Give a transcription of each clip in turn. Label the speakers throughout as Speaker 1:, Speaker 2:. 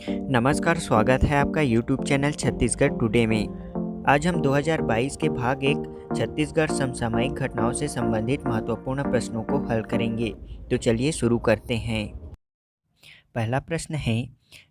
Speaker 1: नमस्कार, स्वागत है आपका YouTube चैनल छत्तीसगढ़ टुडे में। आज हम 2022 के भाग 1 छत्तीसगढ़ समसामयिक घटनाओं से संबंधित महत्वपूर्ण प्रश्नों को हल करेंगे। तो चलिए शुरू करते हैं। पहला प्रश्न है,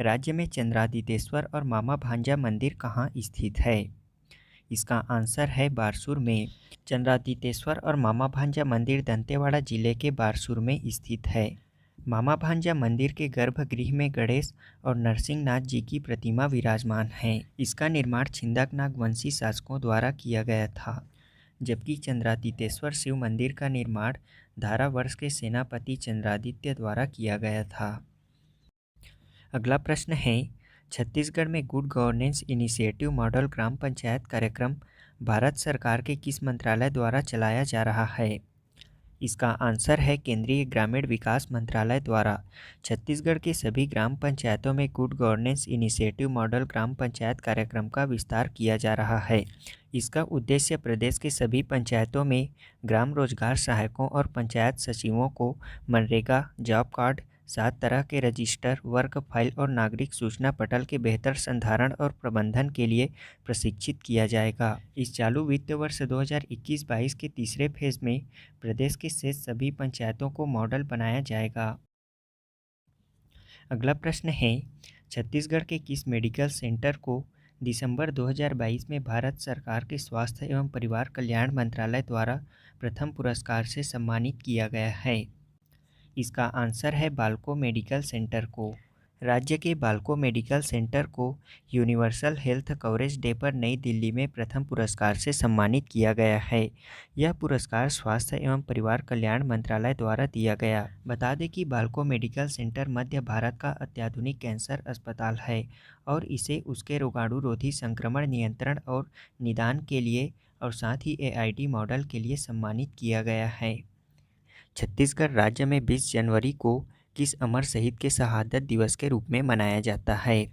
Speaker 1: राज्य में चंद्रादितेश्वर और मामा भांजा मंदिर कहाँ स्थित है? इसका आंसर है बारसूर में। चंद्रादितेश्वर और मामा भांजा मंदिर दंतेवाड़ा जिले के बारसूर में स्थित है। मामा भांजा मंदिर के गर्भगृह में गणेश और नरसिंहनाथ जी की प्रतिमा विराजमान है। इसका निर्माण छिंदकनाग वंशी शासकों द्वारा किया गया था, जबकि चंद्रादितेश्वर शिव मंदिर का निर्माण धारावर्ष के सेनापति चंद्रादित्य द्वारा किया गया था। अगला प्रश्न है, छत्तीसगढ़ में गुड गवर्नेंस इनिशिएटिव मॉडल ग्राम पंचायत कार्यक्रम भारत सरकार के किस मंत्रालय द्वारा चलाया जा रहा है? इसका आंसर है केंद्रीय ग्रामीण विकास मंत्रालय द्वारा। छत्तीसगढ़ के सभी ग्राम पंचायतों में गुड गवर्नेंस इनिशिएटिव मॉडल ग्राम पंचायत कार्यक्रम का विस्तार किया जा रहा है। इसका उद्देश्य प्रदेश के सभी पंचायतों में ग्राम रोजगार सहायकों और पंचायत सचिवों को मनरेगा, जॉब कार्ड, 7 तरह के रजिस्टर, वर्क फाइल और नागरिक सूचना पटल के बेहतर संधारण और प्रबंधन के लिए प्रशिक्षित किया जाएगा। इस चालू वित्त वर्ष 2021-22 के तीसरे फेज में प्रदेश के शेष सभी पंचायतों को मॉडल बनाया जाएगा। अगला प्रश्न है, छत्तीसगढ़ के किस मेडिकल सेंटर को दिसंबर 2022 में भारत सरकार के स्वास्थ्य एवं परिवार कल्याण मंत्रालय द्वारा प्रथम पुरस्कार से सम्मानित किया गया है? इसका आंसर है बाल्को मेडिकल सेंटर को। राज्य के बाल्को मेडिकल सेंटर को यूनिवर्सल हेल्थ कवरेज डे पर नई दिल्ली में प्रथम पुरस्कार से सम्मानित किया गया है। यह पुरस्कार स्वास्थ्य एवं परिवार कल्याण मंत्रालय द्वारा दिया गया। बता दें कि बाल्को मेडिकल सेंटर मध्य भारत का अत्याधुनिक कैंसर अस्पताल है और इसे उसके रोगाणुरोधी संक्रमण नियंत्रण और निदान के लिए और साथ ही AID मॉडल के लिए सम्मानित किया गया है। छत्तीसगढ़ राज्य में 20 जनवरी को किस अमर शहीद के शहादत दिवस के रूप में मनाया जाता है?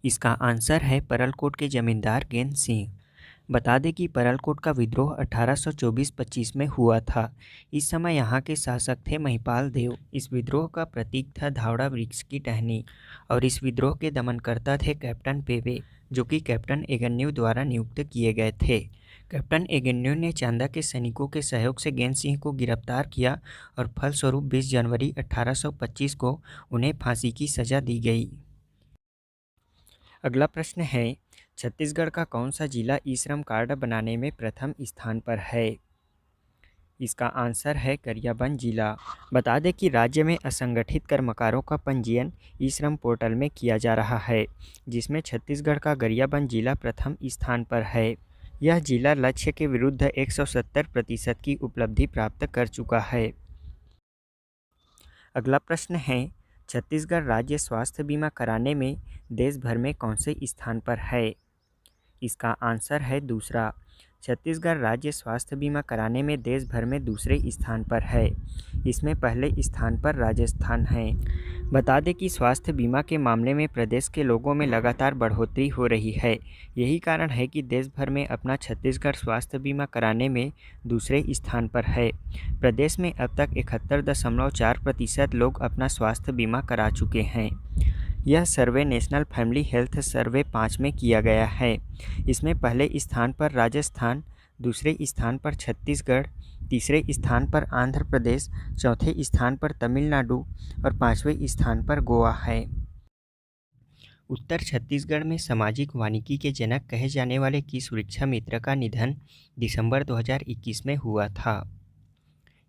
Speaker 1: इसका आंसर है परलकोट के जमींदार गेंद सिंह। बता दें कि परलकोट का विद्रोह 1824-25 में हुआ था। इस समय यहाँ के शासक थे महिपाल देव। इस विद्रोह का प्रतीक था धावड़ा वृक्ष की टहनी और इस विद्रोह के दमनकर्ता थे कैप्टन पेवे, जो कि कैप्टन एगन्यू द्वारा नियुक्त किए गए थे। कैप्टन एगन्यू ने चांदा के सैनिकों के सहयोग से गेंद सिंह को गिरफ्तार किया और फलस्वरूप 20 जनवरी 1825 को उन्हें फांसी की सजा दी गई। अगला प्रश्न है, छत्तीसगढ़ का कौन सा जिला ई श्रम कार्ड बनाने में प्रथम स्थान पर है? इसका आंसर है गरियाबंद जिला। बता दें कि राज्य में असंगठित कर्मकारों का पंजीयन ई श्रम पोर्टल में किया जा रहा है, जिसमें छत्तीसगढ़ का गरियाबंद जिला प्रथम स्थान पर है। यह जिला लक्ष्य के विरुद्ध 170% की उपलब्धि प्राप्त कर चुका है। अगला प्रश्न है, छत्तीसगढ़ राज्य स्वास्थ्य बीमा कराने में देश भर में कौन से स्थान पर है? इसका आंसर है दूसरा। छत्तीसगढ़ राज्य स्वास्थ्य बीमा कराने में देश भर में दूसरे स्थान पर है। इसमें पहले स्थान पर राजस्थान है। बता दें कि स्वास्थ्य बीमा के मामले में प्रदेश के लोगों में लगातार बढ़ोतरी हो रही है। यही कारण है कि देश भर में अपना छत्तीसगढ़ स्वास्थ्य बीमा कराने में दूसरे स्थान पर है। प्रदेश में अब तक 71.4% लोग अपना स्वास्थ्य बीमा करा चुके हैं। यह सर्वे नेशनल फैमिली हेल्थ सर्वे 5 में किया गया है। इसमें पहले स्थान पर राजस्थान, दूसरे स्थान पर छत्तीसगढ़, तीसरे स्थान पर आंध्र प्रदेश, चौथे स्थान पर तमिलनाडु और 5वें स्थान पर गोवा है। उत्तर छत्तीसगढ़ में सामाजिक वानिकी के जनक कहे जाने वाले किस वृक्षमित्र का निधन दिसंबर 2021 में हुआ था?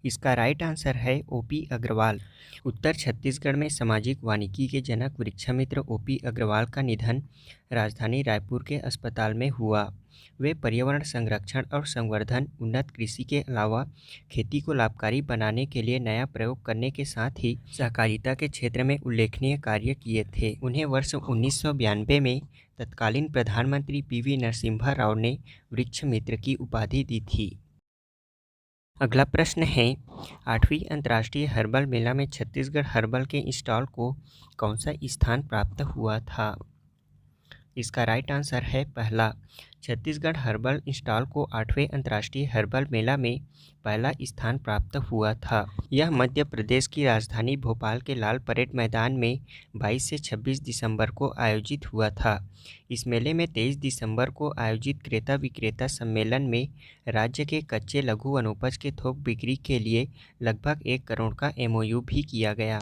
Speaker 1: इसका राइट आंसर है OP अग्रवाल। उत्तर छत्तीसगढ़ में सामाजिक वानिकी के जनक वृक्षमित्र OP अग्रवाल का निधन राजधानी रायपुर के अस्पताल में हुआ। वे पर्यावरण संरक्षण और संवर्धन, उन्नत कृषि के अलावा खेती को लाभकारी बनाने के लिए नया प्रयोग करने के साथ ही सहकारिता के क्षेत्र में उल्लेखनीय कार्य किए थे। उन्हें वर्ष 1992 में तत्कालीन प्रधानमंत्री PV नरसिम्हा राव ने वृक्षमित्र की उपाधि दी थी। अगला प्रश्न है, 8वीं अंतर्राष्ट्रीय हर्बल मेला में छत्तीसगढ़ हर्बल के स्टॉल को कौन सा स्थान प्राप्त हुआ था? इसका राइट आंसर है पहला। छत्तीसगढ़ हर्बल स्टॉल को 8वें अंतर्राष्ट्रीय हर्बल मेला में पहला स्थान प्राप्त हुआ था। यह मध्य प्रदेश की राजधानी भोपाल के लाल परेड मैदान में 22 से 26 दिसंबर को आयोजित हुआ था। इस मेले में 23 दिसंबर को आयोजित क्रेता विक्रेता सम्मेलन में राज्य के कच्चे लघु वनोपज के थोक बिक्री के लिए लगभग 1 करोड़ का MOU भी किया गया।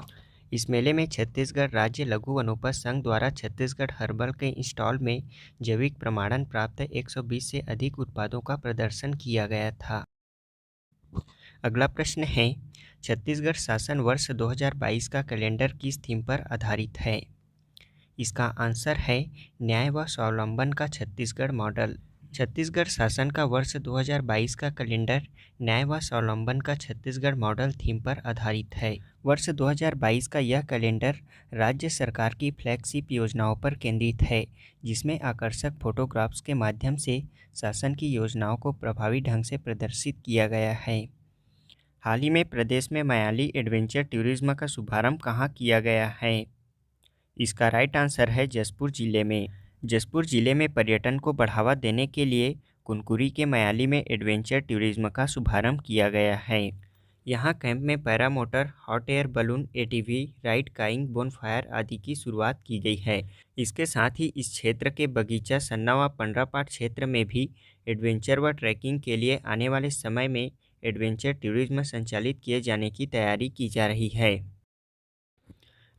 Speaker 1: इस मेले में छत्तीसगढ़ राज्य लघु वनोपज संघ द्वारा छत्तीसगढ़ हर्बल के स्टॉल में जैविक प्रमाणन प्राप्त 120 से अधिक उत्पादों का प्रदर्शन किया गया था। अगला प्रश्न है, छत्तीसगढ़ शासन वर्ष 2022 का कैलेंडर किस थीम पर आधारित है? इसका आंसर है न्याय व स्वावलंबन का छत्तीसगढ़ मॉडल। छत्तीसगढ़ शासन का वर्ष 2022 का कैलेंडर न्याय व स्वावलंबन का छत्तीसगढ़ मॉडल थीम पर आधारित है। वर्ष 2022 का यह कैलेंडर राज्य सरकार की फ्लैगशिप योजनाओं पर केंद्रित है, जिसमें आकर्षक फोटोग्राफ्स के माध्यम से शासन की योजनाओं को प्रभावी ढंग से प्रदर्शित किया गया है। हाल ही में प्रदेश में मायाली एडवेंचर टूरिज्म का शुभारंभ कहाँ किया गया है? इसका राइट आंसर है जशपुर जिले में। जशपुर जिले में पर्यटन को बढ़ावा देने के लिए कुनकुरी के मायाली में एडवेंचर टूरिज्म का शुभारंभ किया गया है। यहाँ कैंप में paramotor, hot air balloon, ATV ride, cawing, bonfire आदि की शुरुआत की गई है। इसके साथ ही इस क्षेत्र के बगीचा, सन्ना व पंडरापाट क्षेत्र में भी एडवेंचर व ट्रैकिंग के लिए आने वाले समय में एडवेंचर टूरिज्म संचालित किए जाने की तैयारी की जा रही है।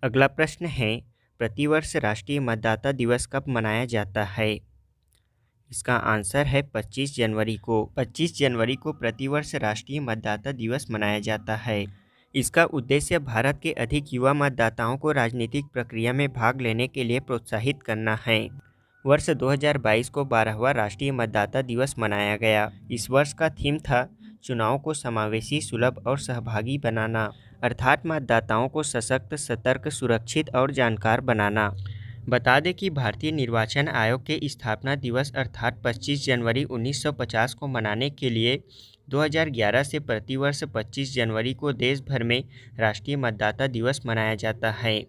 Speaker 1: अगला प्रश्न है, प्रतिवर्ष राष्ट्रीय मतदाता दिवस कब मनाया जाता है? इसका आंसर है 25 जनवरी को। 25 जनवरी को प्रतिवर्ष राष्ट्रीय मतदाता दिवस मनाया जाता है। इसका उद्देश्य भारत के अधिक युवा मतदाताओं को राजनीतिक प्रक्रिया में भाग लेने के लिए प्रोत्साहित करना है। वर्ष 2022 को 12वां राष्ट्रीय मतदाता दिवस मनाया गया। इस वर्ष का थीम था चुनाव को समावेशी, सुलभ और सहभागी बनाना, अर्थात मतदाताओं को सशक्त, सतर्क, सुरक्षित और जानकार बनाना। बता दें कि भारतीय निर्वाचन आयोग के स्थापना दिवस अर्थात 25 जनवरी 1950 को मनाने के लिए 2011 से प्रतिवर्ष 25 जनवरी को देश भर में राष्ट्रीय मतदाता दिवस मनाया जाता है।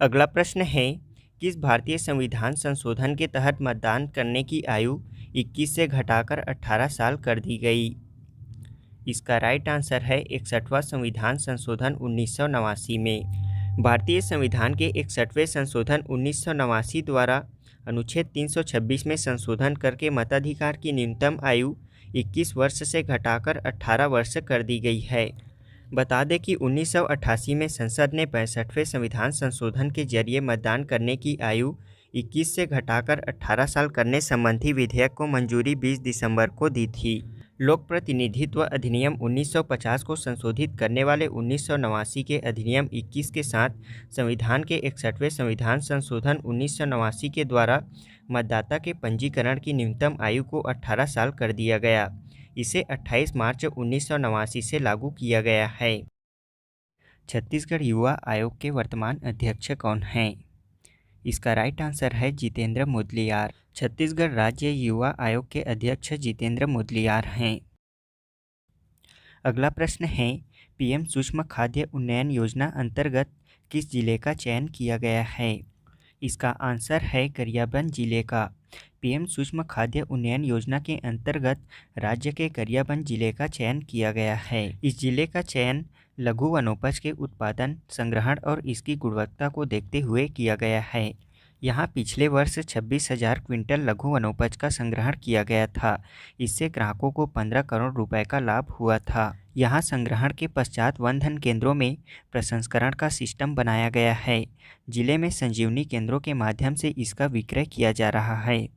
Speaker 1: अगला प्रश्न है, किस भारतीय संविधान संशोधन के तहत मतदान करने की आयु 21 से घटाकर 18 साल कर दी गई? इसका राइट आंसर है 61वां संविधान संशोधन 1989 में। भारतीय संविधान के 61वें संशोधन 1989 द्वारा अनुच्छेद 326 में संशोधन करके मताधिकार की न्यूनतम आयु 21 वर्ष से घटाकर 18 वर्ष कर दी गई है। बता दें कि 1988 में संसद ने 65वें संविधान संशोधन के जरिए मतदान करने की आयु 21 से घटाकर 18 साल करने संबंधी विधेयक को मंजूरी 20 दिसंबर को दी थी। लोक प्रतिनिधित्व अधिनियम 1950 को संशोधित करने वाले 1989 के अधिनियम 21 के साथ संविधान के 61वें संविधान संशोधन 1989 के द्वारा मतदाता के पंजीकरण की न्यूनतम आयु को 18 साल कर दिया गया। इसे 28 मार्च 1989 से लागू किया गया है। छत्तीसगढ़ युवा आयोग के वर्तमान अध्यक्ष कौन हैं? इसका राइट आंसर है जितेंद्र मुदलियार। छत्तीसगढ़ राज्य युवा आयोग के अध्यक्ष जितेंद्र मुदलियार हैं। अगला प्रश्न है, PM सूक्ष्म खाद्य उन्नयन योजना अंतर्गत किस जिले का चयन किया गया है? इसका आंसर है गरियाबंद जिले का। PM सूक्ष्म खाद्य उन्नयन योजना के अंतर्गत राज्य के गरियाबंद जिले का चयन किया गया है। इस जिले का चयन लघु वनोपज के उत्पादन, संग्रहण और इसकी गुणवत्ता को देखते हुए किया गया है। यहाँ पिछले वर्ष 26,000 क्विंटल लघु वनोपज का संग्रहण किया गया था। इससे ग्राहकों को 15 करोड़ रुपए का लाभ हुआ था। यहाँ संग्रहण के पश्चात वन धन केंद्रों में प्रसंस्करण का सिस्टम बनाया गया है। जिले में संजीवनी केंद्रों के माध्यम से इसका विक्रय किया जा रहा है।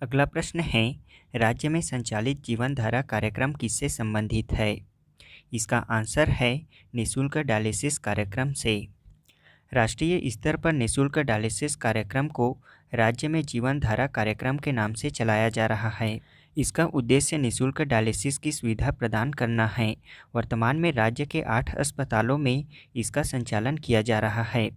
Speaker 1: अगला प्रश्न है, राज्य में संचालित जीवन धारा कार्यक्रम किससे संबंधित है? इसका आंसर है निःशुल्क डायलिसिस कार्यक्रम से। राष्ट्रीय स्तर पर निःशुल्क डायलिसिस कार्यक्रम को राज्य में जीवन धारा कार्यक्रम के नाम से चलाया जा रहा है। इसका उद्देश्य निःशुल्क डायलिसिस की सुविधा प्रदान करना है। वर्तमान में राज्य के 8 अस्पतालों में इसका संचालन किया जा रहा है।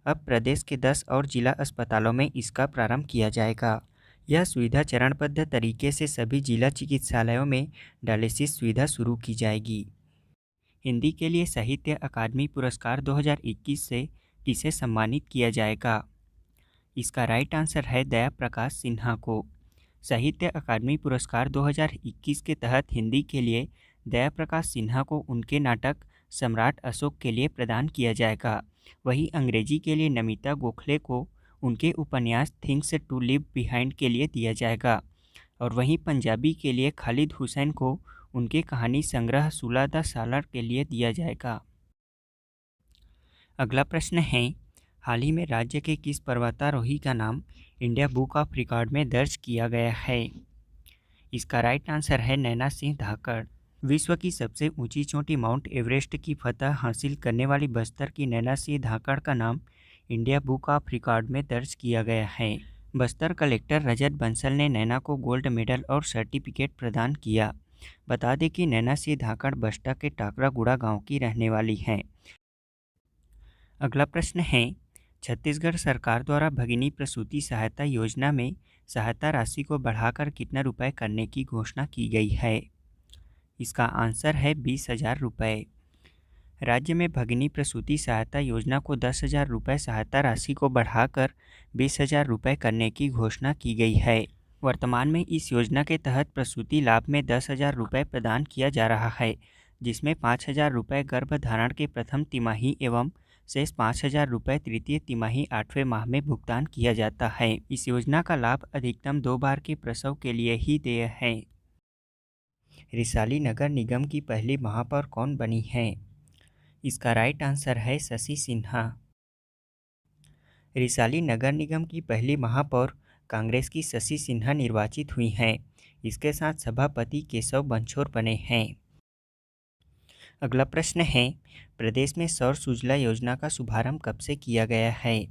Speaker 1: अब प्रदेश के 10 और जिला अस्पतालों में इसका प्रारंभ किया जाएगा। यह सुविधा चरणबद्ध तरीके से सभी जिला चिकित्सालयों में डायलिसिस सुविधा शुरू की जाएगी। हिंदी के लिए साहित्य अकादमी पुरस्कार 2021 से किसे सम्मानित किया जाएगा? इसका राइट आंसर है दया प्रकाश सिन्हा को। साहित्य अकादमी पुरस्कार 2021 के तहत हिंदी के लिए दया प्रकाश सिन्हा को उनके नाटक सम्राट अशोक के लिए प्रदान किया जाएगा। वहीं अंग्रेजी के लिए नमिता गोखले को उनके उपन्यास थिंग्स टू लिव बिहाइंड के लिए दिया जाएगा। और वहीं पंजाबी के लिए खालिद हुसैन को उनके कहानी संग्रह सुला द सालर के लिए दिया जाएगा। अगला प्रश्न है, हाल ही में राज्य के किस पर्वतारोही का नाम इंडिया बुक ऑफ रिकॉर्ड में दर्ज किया गया है? इसका राइट आंसर है नैना सिंह धाकड़। विश्व की सबसे ऊंची चोटी माउंट एवरेस्ट की फतह हासिल करने वाली बस्तर की नैना सिंह धाकड़ का नाम इंडिया बुक ऑफ रिकॉर्ड में दर्ज किया गया है। बस्तर कलेक्टर रजत बंसल ने नैना को गोल्ड मेडल और सर्टिफिकेट प्रदान किया। बता दें कि नैना सिंह धाकड़ बस्ता के टाकरागुड़ा गांव की रहने वाली हैं। अगला प्रश्न है, छत्तीसगढ़ सरकार द्वारा भगिनी प्रसूति सहायता योजना में सहायता राशि को बढ़ाकर कितना रुपए करने की घोषणा की गई है? इसका आंसर है 20,000 रुपये। राज्य में भगिनी प्रसूति सहायता योजना को 10,000 रुपये सहायता राशि को बढ़ाकर 20,000 रुपये करने की घोषणा की गई है। वर्तमान में इस योजना के तहत प्रसूति लाभ में 10,000 रुपये प्रदान किया जा रहा है, जिसमें 5,000 रुपये गर्भधारण के प्रथम तिमाही एवं शेष 5,000 रुपये तृतीय तिमाही 8वें माह में भुगतान किया जाता है। इस योजना का लाभ अधिकतम 2 बार के प्रसव के लिए ही देय है। रिसाली नगर निगम की पहली महापौर कौन बनी है? इसका राइट आंसर है शशि सिन्हा। रिसाली नगर निगम की पहली महापौर कांग्रेस की शशि सिन्हा निर्वाचित हुई हैं। इसके साथ सभापति केशव बंछोर बने हैं। अगला प्रश्न है, प्रदेश में सौर सुजला योजना का शुभारंभ कब से किया गया है?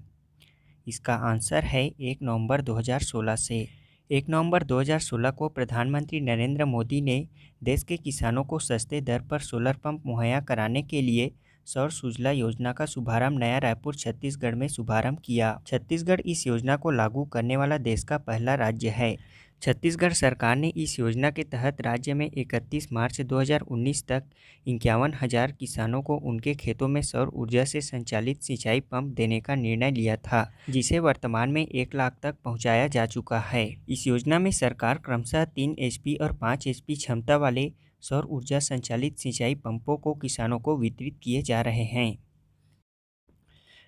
Speaker 1: इसका आंसर है 1 नवंबर 2016 से। 1 नवंबर 2016 को प्रधानमंत्री नरेंद्र मोदी ने देश के किसानों को सस्ते दर पर सोलर पंप मुहैया कराने के लिए सौर सुजला योजना का शुभारंभ नया रायपुर छत्तीसगढ़ में शुभारंभ किया। छत्तीसगढ़ इस योजना को लागू करने वाला देश का पहला राज्य है। छत्तीसगढ़ सरकार ने इस योजना के तहत राज्य में 31 मार्च 2019 तक 51,000 किसानों को उनके खेतों में सौर ऊर्जा से संचालित सिंचाई पंप देने का निर्णय लिया था, जिसे वर्तमान में 1 लाख तक पहुंचाया जा चुका है। इस योजना में सरकार क्रमशः 3 HP और 5 HP क्षमता वाले सौर ऊर्जा संचालित सिंचाई पंपों को किसानों को वितरित किए जा रहे हैं।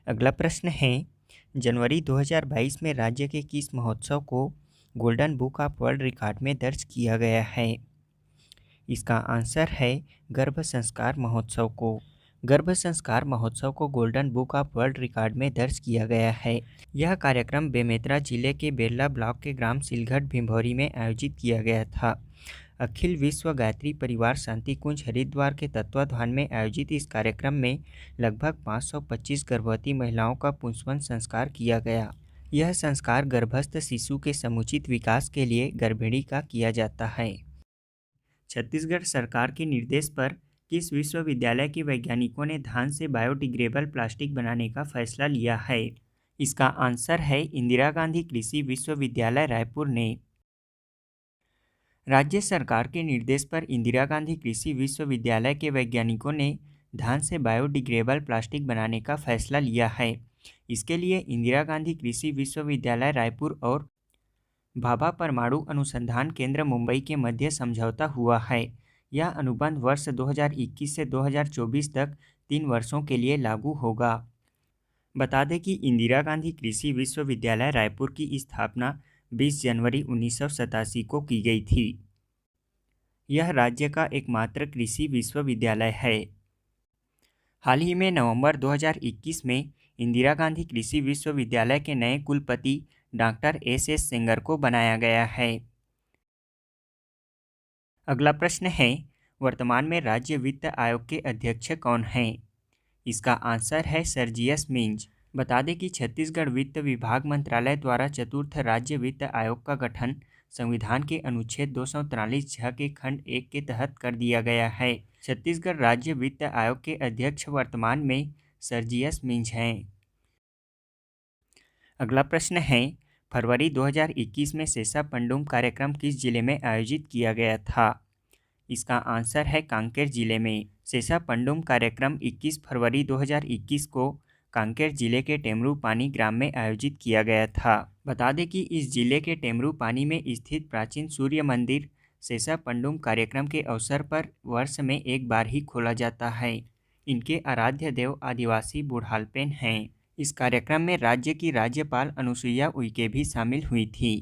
Speaker 1: अगला प्रश्न है, जनवरी 2022 में राज्य के किस महोत्सव को golden book of world record में दर्ज किया गया है? इसका आंसर है गर्भ संस्कार महोत्सव को। गर्भ संस्कार महोत्सव को golden book of world record में दर्ज किया गया है। यह कार्यक्रम बेमेतरा जिले के बेरला ब्लॉक के ग्राम सिलघट भिंभौरी में आयोजित किया गया था। अखिल विश्व गायत्री परिवार शांति कुंज हरिद्वार के तत्वाधान में आयोजित इस कार्यक्रम में लगभग 525 गर्भवती महिलाओं का पुंसवन संस्कार किया गया। यह संस्कार गर्भस्थ शिशु के समुचित विकास के लिए गर्भिणी का किया जाता है। छत्तीसगढ़ सरकार के निर्देश पर किस विश्वविद्यालय के वैज्ञानिकों ने धान से बायोडिग्रेडेबल प्लास्टिक बनाने का फैसला लिया है? इसका आंसर है इंदिरा गांधी कृषि विश्वविद्यालय रायपुर ने। राज्य सरकार के निर्देश पर इंदिरा गांधी कृषि विश्वविद्यालय के वैज्ञानिकों ने धान से बायोडिग्रेडेबल प्लास्टिक बनाने का फैसला लिया है। इसके लिए इंदिरा गांधी कृषि विश्वविद्यालय रायपुर और भाभा परमाणु अनुसंधान केंद्र मुंबई के मध्य समझौता हुआ है। यह अनुबंध वर्ष 2021 से 2024 तक 3 वर्षों के लिए लागू होगा। बता दें कि इंदिरा गांधी कृषि विश्वविद्यालय रायपुर की स्थापना 20 जनवरी 1987 को की गई थी। यह राज्य का एकमात्र कृषि विश्वविद्यालय है। हाल ही में नवंबर 2021 में इंदिरा गांधी कृषि विश्वविद्यालय के नए कुलपति डॉक्टर SS सेंगर को बनाया गया है। अगला प्रश्न है, वर्तमान में राज्य वित्त आयोग के अध्यक्ष कौन हैं? इसका आंसर है सर्जियस मिंज। बता दें कि छत्तीसगढ़ वित्त विभाग मंत्रालय द्वारा चतुर्थ राज्य वित्त आयोग का गठन संविधान के अनुच्छेद 243 के खंड 1 के तहत कर दिया गया है। छत्तीसगढ़ राज्य वित्त आयोग के अध्यक्ष वर्तमान में सर्जियस मिंज हैं। अगला प्रश्न है, फरवरी 2021 में सेसा पंडुम कार्यक्रम किस जिले में आयोजित किया गया था? इसका आंसर है कांकेर जिले में। सेसा पंडुम कार्यक्रम 21 फरवरी 2021 को कांकेर जिले के टेमरूपानी ग्राम में आयोजित किया गया था। बता दें कि इस जिले के टेमरूपानी में स्थित प्राचीन सूर्य मंदिर शेषापंडुम कार्यक्रम के अवसर पर वर्ष में एक बार ही खोला जाता है। इनके आराध्य देव आदिवासी बुढ़ालपेन हैं। इस कार्यक्रम में राज्य की राज्यपाल अनुसुईया उइके भी शामिल हुई थी।